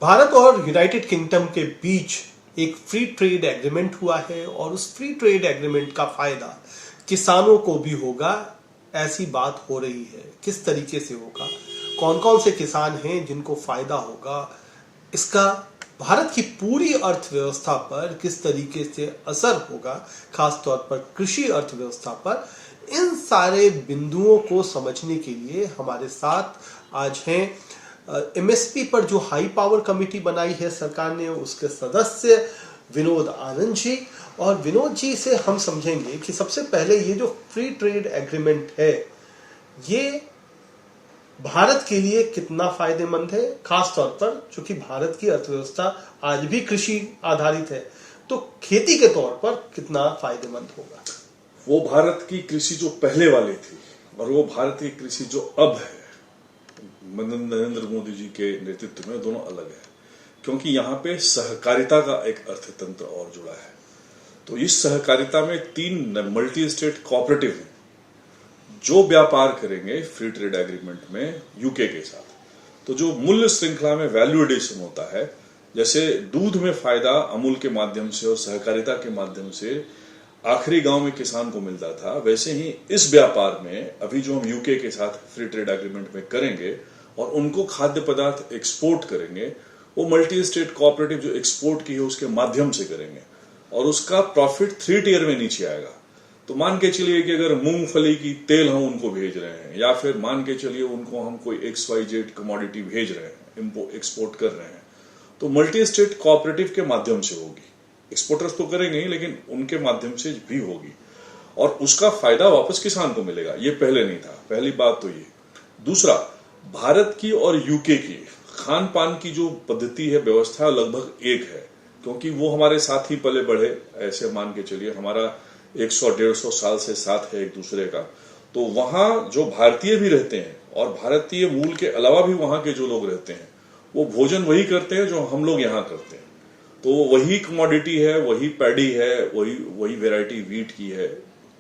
भारत और United kingdom के बीच एक फ्री ट्रेड एग्रीमेंट हुआ है और उस फ्री ट्रेड एग्रीमेंट का फायदा किसानों को भी होगा, ऐसी बात हो रही है। किस तरीके से होगा, कौन कौन से किसान हैं जिनको फायदा होगा, इसका भारत की पूरी अर्थव्यवस्था पर किस तरीके से असर होगा, खासतौर पर कृषि अर्थव्यवस्था पर, इन सारे बिंदुओं को समझने के लिए हमारे साथ आज हैं एमएसपी पर जो हाई पावर कमेटी बनाई है सरकार ने, उसके सदस्य विनोद आनंद जी। और विनोद जी से हम समझेंगे कि सबसे पहले ये जो फ्री ट्रेड एग्रीमेंट है ये भारत के लिए कितना फायदेमंद है, खास तौर पर चूंकि भारत की अर्थव्यवस्था आज भी कृषि आधारित है, तो खेती के तौर पर कितना फायदेमंद होगा। वो भारत की कृषि जो पहले वाली थी और वो भारत की कृषि जो अब है, नरेंद्र मोदी जी के नेतृत्व में, दोनों अलग है। क्योंकि यहाँ पे सहकारिता का एक अर्थतंत्र और जुड़ा है। तो इस सहकारिता में 3 मल्टी स्टेट कोऑपरेटिव हैं जो व्यापार करेंगे फ्री ट्रेड एग्रीमेंट में यूके के साथ। तो जो मूल्य श्रृंखला में वैल्यू एडिशन होता है, जैसे दूध में फायदा अमूल के माध्यम से और सहकारिता के माध्यम से आखिरी गांव में किसान को मिलता था, वैसे ही इस व्यापार में अभी जो हम यूके के साथ फ्री ट्रेड एग्रीमेंट में करेंगे और उनको खाद्य पदार्थ एक्सपोर्ट करेंगे, वो मल्टी स्टेट कोऑपरेटिव जो एक्सपोर्ट की है उसके माध्यम से करेंगे और उसका प्रॉफिट 3 टियर में नीचे आएगा। तो मान के चलिए कि अगर मूंगफली की तेल हम उनको भेज रहे हैं, या फिर मान के चलिए उनको हम कोई XYZ कमोडिटी भेज रहे हैं, एक्सपोर्ट कर रहे हैं, तो मल्टी स्टेट कोऑपरेटिव के माध्यम से होगी। एक्सपोर्टर्स तो करेंगे ही, लेकिन उनके माध्यम से भी होगी और उसका फायदा वापस किसान को मिलेगा। ये पहले नहीं था, पहली बात तो ये। दूसरा, भारत की और यूके की खान पान की जो पद्धति है, व्यवस्था लगभग एक है, क्योंकि वो हमारे साथ ही पले बढ़े। ऐसे मान के चलिए हमारा 100-150 साल से साथ है एक दूसरे का। तो वहां जो भारतीय भी रहते हैं और भारतीय मूल के अलावा भी वहां के जो लोग रहते हैं, वो भोजन वही करते हैं जो हम लोग यहाँ करते हैं। तो वही कमोडिटी है, वही पैडी है, वही वैरायटी वीट की है।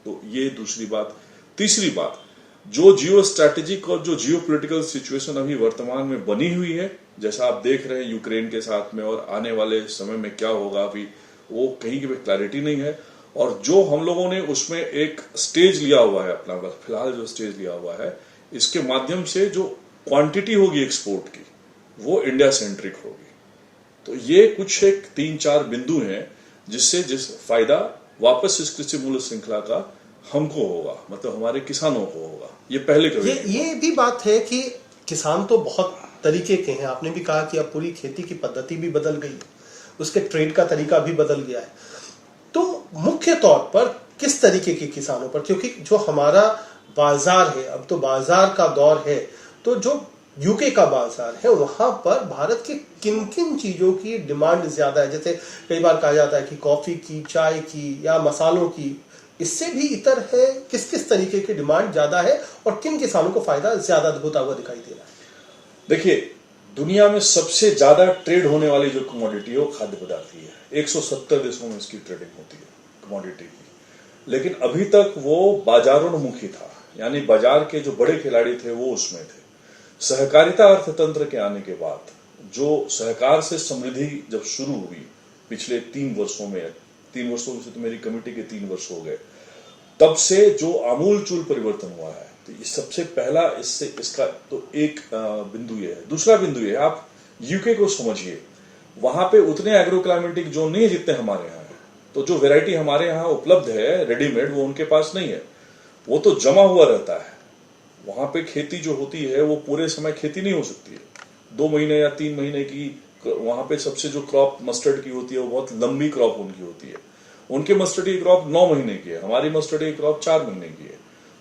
तो ये दूसरी बात। तीसरी बात, जो जियो स्ट्रैटेजिक और जो जियो पोलिटिकल सिचुएशन अभी वर्तमान में बनी हुई है, जैसा आप देख रहे हैं यूक्रेन के साथ में, और आने वाले समय में क्या होगा अभी वो कहीं की भी क्लैरिटी नहीं है। और जो हम लोगों ने उसमें एक स्टेज लिया हुआ है अपना, फिलहाल जो स्टेज लिया हुआ है, इसके माध्यम से जो क्वांटिटी होगी एक्सपोर्ट की वो इंडिया सेंट्रिक होगी। तो ये कुछ एक 3-4 बिंदु हैं जिससे फायदा वापस इस कृषि मूल्य श्रृंखला का हमको होगा, मतलब हमारे किसानों को होगा। ये पहले कभी ये भी बात है कि किसान तो बहुत तरीके के हैं। आपने भी कहा कि अब पूरी खेती की पद्धति भी बदल गई, उसके ट्रेड का तरीका भी बदल गया है। तो मुख्य तौर पर किस तरीके के किसानों पर, क्योंकि जो हमारा बाजार है, अब तो बाजार का दौर है, तो जो यूके का बाजार है वहां पर भारत के किन किन चीजों की डिमांड ज्यादा है। जैसे कई बार कहा जाता है कि कॉफी की, चाय की या मसालों की, इससे भी इतर है, किस किस तरीके की डिमांड ज्यादा है और किन किसानों को फायदा ज्यादा होता हुआ दिखाई दे रहा है। देखिए, दुनिया में सबसे ज्यादा ट्रेड होने वाली जो कमोडिटी है वो खाद्य पदार्थ ही है। 170 देशों में इसकी ट्रेडिंग होती है कमोडिटी की। लेकिन अभी तक वो बाजारोन्मुखी था, यानी बाजार के जो बड़े खिलाड़ी थे वो उसमें थे। सहकारिता अर्थतंत्र के आने के बाद, जो सहकार से समृद्धि जब शुरू हुई पिछले 3 वर्षों में, 3 वर्षों से तो मेरी कमेटी के 3 वर्ष हो गए, तब से जो आमूलचूल परिवर्तन हुआ है, तो ये सबसे पहला इसका तो एक बिंदु ये है। दूसरा बिंदु ये है, आप यूके को समझिए, वहां पे उतने एग्रो क्लाइमेटिक जोन नहीं है जितने हमारे यहाँ है। तो जो वैरायटी हमारे यहाँ उपलब्ध है रेडीमेड, वो उनके पास नहीं है, वो तो जमा हुआ रहता है। वहां पे खेती जो होती है वो पूरे समय खेती नहीं हो सकती है, 2 महीने या 3 महीने की। वहां पे सबसे जो क्रॉप मस्टर्ड की होती है वो बहुत लंबी क्रॉप उनकी होती है। उनके मस्टर्ड की क्रॉप 9 महीने की है, हमारी मस्टर्ड की क्रॉप 4 महीने की है।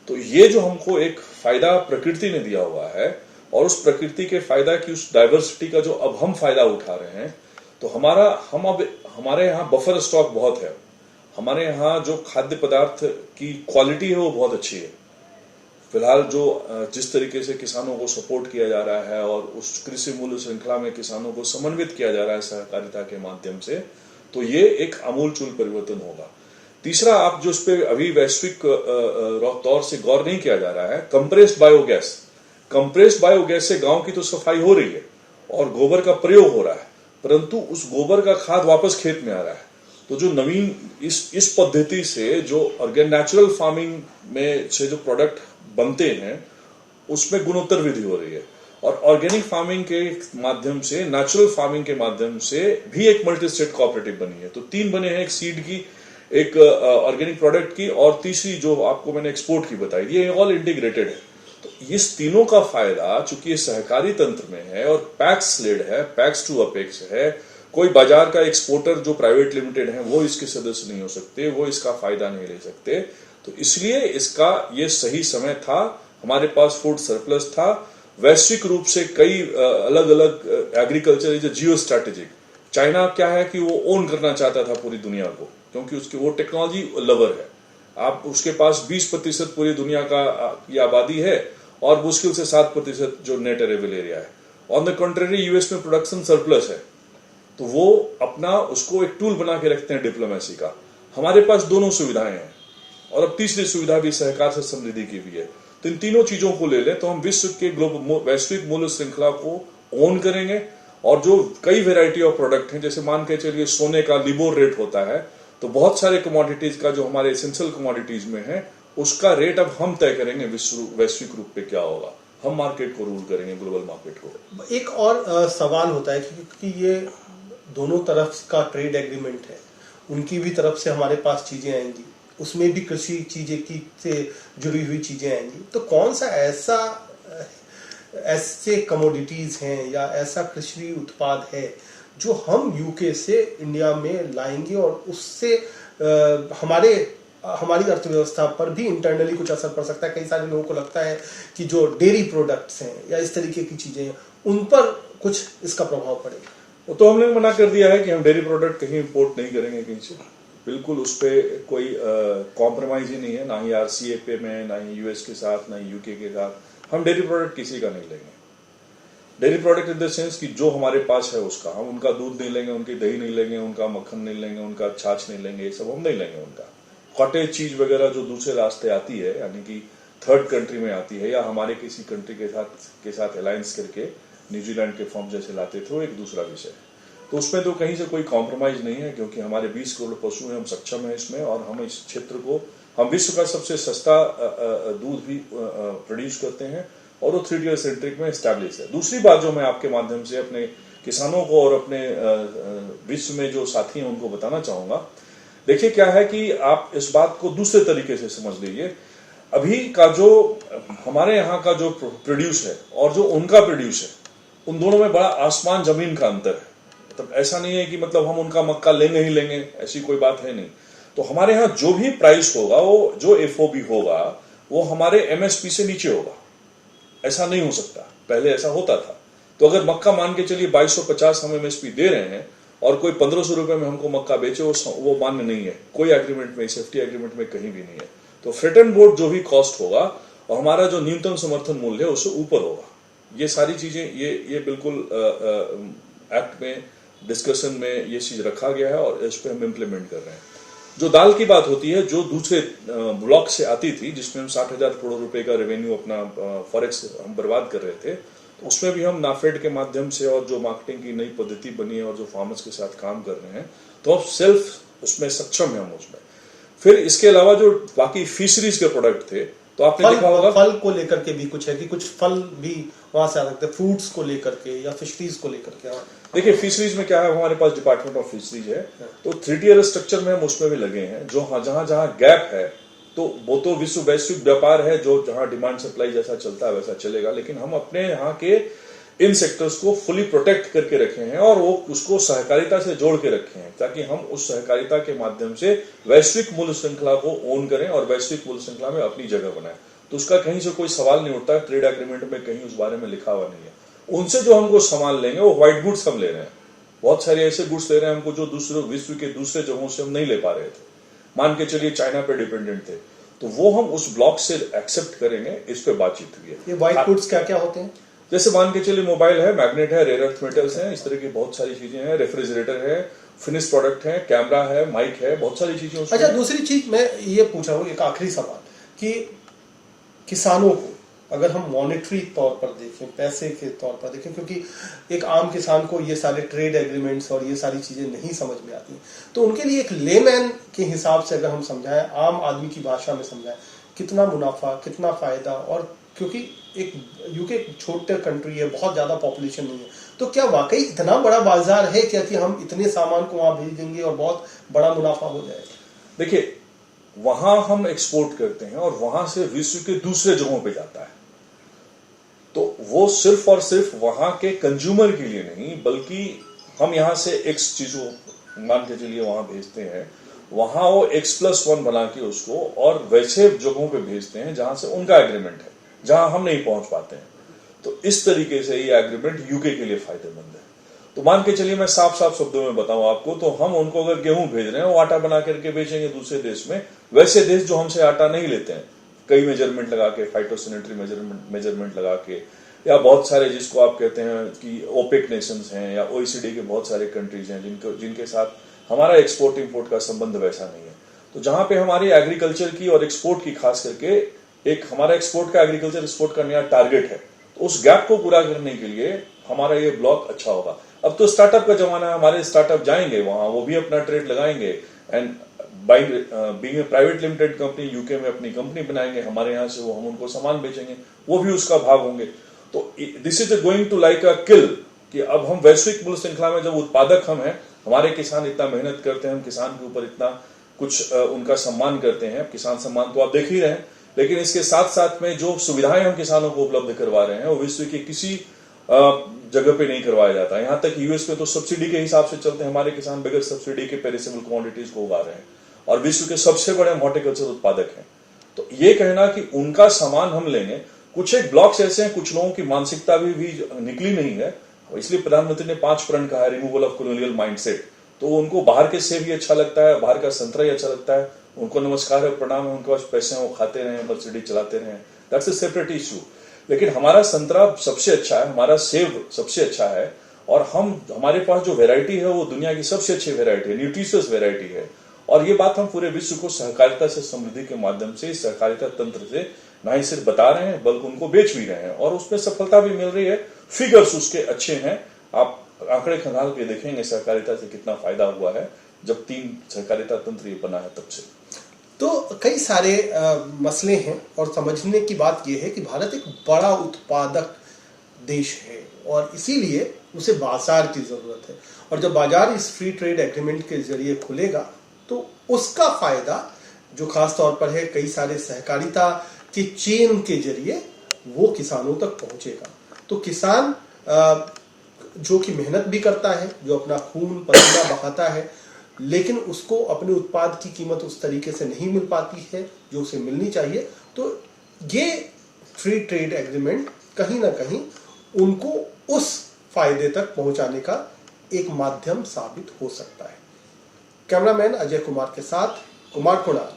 तो ये जो हमको एक फायदा प्रकृति ने दिया हुआ है, और उस प्रकृति के फायदा की, उस डाइवर्सिटी का जो अब हम फायदा उठा रहे हैं, तो हमारे यहाँ बफर स्टॉक बहुत है। हमारे यहाँ जो खाद्य पदार्थ की क्वालिटी है वो बहुत अच्छी है। फिलहाल जो जिस तरीके से किसानों को सपोर्ट किया जा रहा है और उस कृषि मूल्य श्रृंखला में किसानों को समन्वित किया जा रहा है सहकारिता के माध्यम से, तो ये एक आमूलचूल परिवर्तन होगा। तीसरा, आप जो इस पे अभी वैश्विक तौर से गौर नहीं किया जा रहा है, कंप्रेस्ड बायोगैस। कंप्रेस्ड बायोगैस से गांव की तो सफाई हो रही है और गोबर का प्रयोग हो रहा है, परंतु उस गोबर का खाद वापस खेत में आ रहा है। तो जो नवीन इस पद्धति से जो नेचुरल फार्मिंग में से जो प्रोडक्ट बनते हैं उसमें गुणोत्तर वृद्धि हो रही है, और ऑर्गेनिक फार्मिंग के माध्यम से, नेचुरल फार्मिंग के माध्यम से भी एक मल्टी स्टेट कोऑपरेटिव बनी है। तो 3 बने हैं, एक सीड की, एक ऑर्गेनिक प्रोडक्ट की, और तीसरी जो आपको मैंने एक्सपोर्ट की बताई, ये ऑल इंटीग्रेटेड है। तो इस तीनों का फायदा, चूंकि ये सहकारी तंत्र में है और पैक्स लेड है, पैक्स टू अपेक्स है, कोई बाजार का एक्सपोर्टर जो प्राइवेट लिमिटेड है वो इसके सदस्य नहीं हो सकते, वो इसका फायदा नहीं ले सकते। तो इसलिए इसका ये सही समय था, हमारे पास फूड सरप्लस था, वैश्विक रूप से कई अलग अलग agriculture is Jio strategic. China क्या है कि वो ओन करना चाहता था पूरी दुनिया को, क्योंकि उसकी वो टेक्नोलॉजी लवर है। आप उसके पास 20% पूरी दुनिया की आबादी है और मुश्किल से 7% जो नेट अरेबल एरिया है। ऑन द कंट्री यूएस में प्रोडक्शन सरप्लस है, तो वो अपना उसको एक टूल बना के रखते हैं डिप्लोमेसी का। हमारे पास दोनों सुविधाएं हैं, और अब तीसरी सुविधा भी सहकार से समृद्धि की भी है। तो इन तीनों चीजों को ले लें तो हम विश्व के वैश्विक मूल्य श्रृंखला को ओन करेंगे, और जो कई वेराइटी ऑफ प्रोडक्ट हैं, जैसे मान के चलिए सोने का लिबोर रेट होता है, तो बहुत सारे कमोडिटीज का जो हमारे एसेंशियल कमोडिटीज में है उसका रेट अब हम तय करेंगे। वैश्विक रूप पे क्या होगा, हम मार्केट को रूल करेंगे, ग्लोबल मार्केट को। एक और सवाल होता है क्योंकि ये दोनों तरफ का ट्रेड एग्रीमेंट है, उनकी भी तरफ से हमारे पास चीजें आएंगी, उसमें भी कृषि चीजें की से जुड़ी हुई चीजें आएंगी। तो कौन सा ऐसे कमोडिटीज हैं या ऐसा कृषि उत्पाद है जो हम यूके से इंडिया में लाएंगे और उससे हमारी अर्थव्यवस्था पर भी इंटरनली कुछ असर पड़ सकता है। कई सारे लोगों को लगता है कि जो डेयरी प्रोडक्ट्स हैं या इस तरीके की चीजें हैं उन पर कुछ इसका प्रभाव पड़ेगा। वो तो हमने मना कर दिया है कि हम डेयरी प्रोडक्ट कहीं इंपोर्ट नहीं करेंगे कहीं से, बिल्कुल उस पर कोई कॉम्प्रोमाइज ही नहीं है, ना ही RCEP में, ना ही यूएस के साथ, ना ही यूके के साथ। हम डेयरी प्रोडक्ट किसी का नहीं लेंगे। Dairy product in the sense कि जो हमारे पास है उसका, हम उनका दूध नहीं लेंगे, उनकी दही नहीं लेंगे, उनका मक्खन नहीं लेंगे, उनका छाछ नहीं लेंगे, ये सब हम नहीं लेंगे। उनका कॉटेज चीज वगैरह जो दूसरे रास्ते आती है, यानी कि थर्ड कंट्री में आती है या हमारे किसी कंट्री के साथ अलायंस करके न्यूजीलैंड के फॉर्म जैसे लाते थे, वो एक दूसरा विषय है। तो उसमें तो कहीं से कोई कॉम्प्रोमाइज नहीं है, क्योंकि हमारे 20 करोड़ पशु हैं, हम सक्षम हैं इसमें, और हम इस क्षेत्र को, हम विश्व का सबसे सस्ता दूध भी प्रोड्यूस करते हैं, और वो 3 टियर सेंट्रिक में एस्टैब्लिश है। दूसरी बात जो मैं आपके माध्यम से अपने किसानों को और अपने विश्व में जो साथी हैं उनको बताना चाहूंगा, देखिए क्या है कि आप इस बात को दूसरे तरीके से समझ लीजिए। अभी का जो हमारे यहाँ का जो प्रोड्यूस है और जो उनका प्रोड्यूस है, उन दोनों में बड़ा आसमान जमीन का अंतर है। मतलब ऐसा नहीं है कि मतलब हम उनका मक्का लेंगे ही लेंगे, ऐसी कोई बात है नहीं। तो हमारे यहाँ जो भी प्राइस होगा, वो जो FOB होगा, वो हमारे MSP से नीचे होगा। ऐसा नहीं हो सकता, पहले ऐसा होता था। तो अगर मक्का मान के चलिए 2250 हम MSP दे रहे हैं और कोई 1500 रुपए में हमको मक्का बेचे, वो मान्य नहीं है, कोई एग्रीमेंट में, सेफ्टी एग्रीमेंट में कहीं भी नहीं है। तो फ्रेट एंड बोर्ड जो भी कॉस्ट होगा और हमारा जो न्यूनतम समर्थन मूल्य है उससे ऊपर होगा। ये सारी चीजें ये बिल्कुल एक्ट में, डिस्कशन में ये चीज रखा गया है और इस पे हम इम्प्लीमेंट कर रहे हैं। जो दाल की बात होती है, जो दूसरे ब्लॉक से आती थी, जिसमें हम 60,000 करोड़ रुपए का रेवेन्यू अपना फॉरेक्स हम बर्बाद कर रहे थे, तो उसमें भी हम नाफेड के माध्यम से और जो मार्केटिंग की नई पद्धति बनी है और जो फार्मर्स के साथ काम कर रहे हैं, तो अब सेल्फ उसमें सक्षम है हम उसमें। फिर इसके अलावा जो बाकी फिशरीज के प्रोडक्ट थे, तो आपने देखा होगा फल को लेकर के भी कुछ है कि कुछ फल भी वहां से आ सकते हैं, फ्रूट्स को लेकर के या फिशरीज को लेकर के। देखिए फिशरीज में क्या है, हमारे पास डिपार्टमेंट ऑफ फिशरीज है, तो 3 टियर स्ट्रक्चर में हम उसमें भी लगे हैं। जो जहां जहां गैप है, तो वो तो विश्व वैश्विक व्यापार है, जो जहां डिमांड सप्लाई जैसा चलता है वैसा चलेगा, लेकिन हम अपने यहाँ के इन सेक्टर्स को फुली प्रोटेक्ट करके रखे हैं और वो उसको सहकारिता से जोड़ के रखे हैं, ताकि हम उस सहकारिता के माध्यम से वैश्विक मूल्य श्रृंखला को ओन करें और वैश्विक मूल्य श्रृंखला में अपनी जगह बनाएं। तो उसका कहीं से कोई सवाल नहीं उठता, ट्रेड एग्रीमेंट में कहीं उस बारे में लिखा हुआ नहीं है। उनसे जो हमको सामान लेंगे वो व्हाइट गुड्स हम ले रहे हैं, बहुत सारे ऐसे गुड्स ले रहे हैं हमको जो दूसरे विश्व के दूसरे जगहों से हम नहीं ले पा रहे थे। मान के चलिए चाइना पे डिपेंडेंट थे, तो वो हम उस ब्लॉक से एक्सेप्ट करेंगे। इस पे बातचीत हुई है। ये व्हाइट गुड्स क्या क्या होते हैं? जैसे मान के चलिए मोबाइल है, मैग्नेट है, रेयर अर्थ मेटल्स हैं, इस तरह की बहुत सारी चीजें हैं, रेफ्रिजरेटर है, फिनिश प्रोडक्ट है, कैमरा है, माइक है, बहुत सारी चीजें। अच्छा, दूसरी चीज मैं ये पूछ रहा हूँ, एक आखिरी सवाल कि किसानों को अगर हम मॉनेटरी तौर पर देखें, पैसे के तौर पर देखें, क्योंकि एक आम किसान को ये सारे ट्रेड एग्रीमेंट्स और ये सारी चीजें नहीं समझ में आती, तो उनके लिए एक लेमैन के हिसाब से अगर हम समझाएं, आम आदमी की भाषा में समझाएं, कितना मुनाफा, कितना फायदा, और क्योंकि एक यूके छोटा कंट्री है, बहुत ज्यादा पॉपुलेशन नहीं है, तो क्या वाकई इतना बड़ा बाजार है क्या कि हम इतने सामान को वहां भेज देंगे और बहुत बड़ा मुनाफा हो जाएगा? देखिए, वहां हम एक्सपोर्ट करते हैं और वहां से विश्व के दूसरे जगहों पे जाता है, तो वो सिर्फ और सिर्फ वहां के कंज्यूमर के लिए नहीं, बल्कि हम यहां से एक्स चीज मान के चलिए वहां भेजते हैं, वहां वो X+1 बना के उसको और वैसे जगहों पे भेजते हैं जहां से उनका एग्रीमेंट है, जहां हम नहीं पहुंच पाते हैं। तो इस तरीके से ये एग्रीमेंट यूके के लिए फायदेमंद है। तो मान के चलिए मैं साफ साफ शब्दों में बताऊं आपको, तो हम उनको अगर गेहूं भेज रहे हैं, वो आटा बना करके बेचेंगे दूसरे देश में, वैसे देश जो हमसे आटा नहीं लेते हैं, कई मेजरमेंट लगा के, फाइटोसैनिटरी मेजरमेंट लगा के, या बहुत सारे जिसको आप कहते हैं कि ओपेक नेशंस हैं या OECD के बहुत सारे कंट्रीज हैं जिनके साथ हमारा एक्सपोर्ट इंपोर्ट का संबंध वैसा नहीं है। तो जहां पे हमारी एग्रीकल्चर की और एक्सपोर्ट की खास करके एक हमारा एक्सपोर्ट का, एग्रीकल्चर एक्सपोर्ट का नया टारगेट है, तो उस गैप को पूरा करने के लिए हमारा ये ब्लॉक अच्छा होगा। अब तो स्टार्टअप का जमाना है, हमारे स्टार्टअप जाएंगे वहां, वो भी अपना ट्रेड लगाएंगे and being a private limited company UK में अपनी कंपनी बनाएंगे, हमारे यहां से वो हम उनको सामान बेचेंगे, वो भी उसका भाग होंगे। तो this is going to like a kill कि अब हम वैश्विक मूल्य श्रृंखला में जब उत्पादक हम हैं, हमारे किसान इतना मेहनत करते हैं, हम किसान के ऊपर इतना कुछ उनका सम्मान करते हैं, किसान सम्मान तो आप देख ही रहे हैं, लेकिन इसके साथ साथ में जो सुविधाएं हम किसानों को उपलब्ध करवा रहे हैं वो विश्व के किसी जगह पे नहीं करवाया जाता। यहाँ तक यूएस में तो सब्सिडी के हिसाब से चलते हैं, हमारे किसान बगैर सब्सिडी के पेरिसेबल कमोडिटीज को उगा रहे हैं और विश्व के सबसे बड़े हॉर्टिकल्चर उत्पादक हैं। तो ये कहना कि उनका सामान हम लेंगे, कुछ एक ब्लॉक्स ऐसे हैं, कुछ लोगों की मानसिकता भी निकली नहीं है, इसलिए प्रधानमंत्री ने 5 प्रण कहा है, रिमूवल ऑफ कॉलोनियल माइंडसेट। तो उनको बाहर के सेब भी अच्छा लगता है, बाहर का संतरा ही अच्छा लगता है, उनको नमस्कार है, प्रणाम है, उनके पास पैसे हैं, वो खाते रहे, मर्सिडीज चलाते रहे, दैट्स अ सेपरेट इश्यू। लेकिन हमारा संतरा सबसे अच्छा है, हमारा सेब सबसे अच्छा है, और हमारे पास जो वेराइटी है वो दुनिया की सबसे अच्छी वेराइटी है, न्यूट्रिशियस वेराइटी है। और ये बात हम पूरे विश्व को सहकारिता से समृद्धि के माध्यम से, सहकारिता तंत्र से ना ही सिर्फ बता रहे हैं बल्कि उनको बेच भी रहे हैं, और उसमें सफलता भी मिल रही है। फिगर्स उसके अच्छे हैं, आप आंकड़े खंगाल के देखेंगे सहकारिता से कितना फायदा हुआ है जब 3 सहकारिता तंत्र ये बना है तब से। तो कई सारे मसले हैं, और समझने की बात यह है कि भारत एक बड़ा उत्पादक देश है और इसीलिए उसे बाजार की जरूरत है, और जब बाजार इस फ्री ट्रेड एग्रीमेंट के जरिए खुलेगा तो उसका फायदा जो खास तौर पर है कई सारे सहकारिता की चेन के जरिए वो किसानों तक पहुंचेगा। तो किसान जो कि मेहनत भी करता है, जो अपना खून पसीना बहाता है, लेकिन उसको अपने उत्पाद की कीमत उस तरीके से नहीं मिल पाती है जो उसे मिलनी चाहिए, तो ये फ्री ट्रेड एग्रीमेंट कहीं ना कहीं उनको उस फायदे तक पहुंचाने का एक माध्यम साबित हो सकता है। कैमरामैन अजय कुमार के साथ कुमार कुणाल,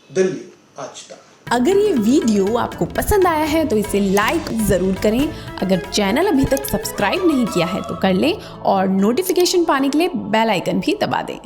दिल्ली आज तक। अगर ये वीडियो आपको पसंद आया है तो इसे लाइक जरूर करें। अगर चैनल अभी तक सब्सक्राइब नहीं किया है तो कर लें और नोटिफिकेशन पाने के लिए बेल आइकन भी दबा दें।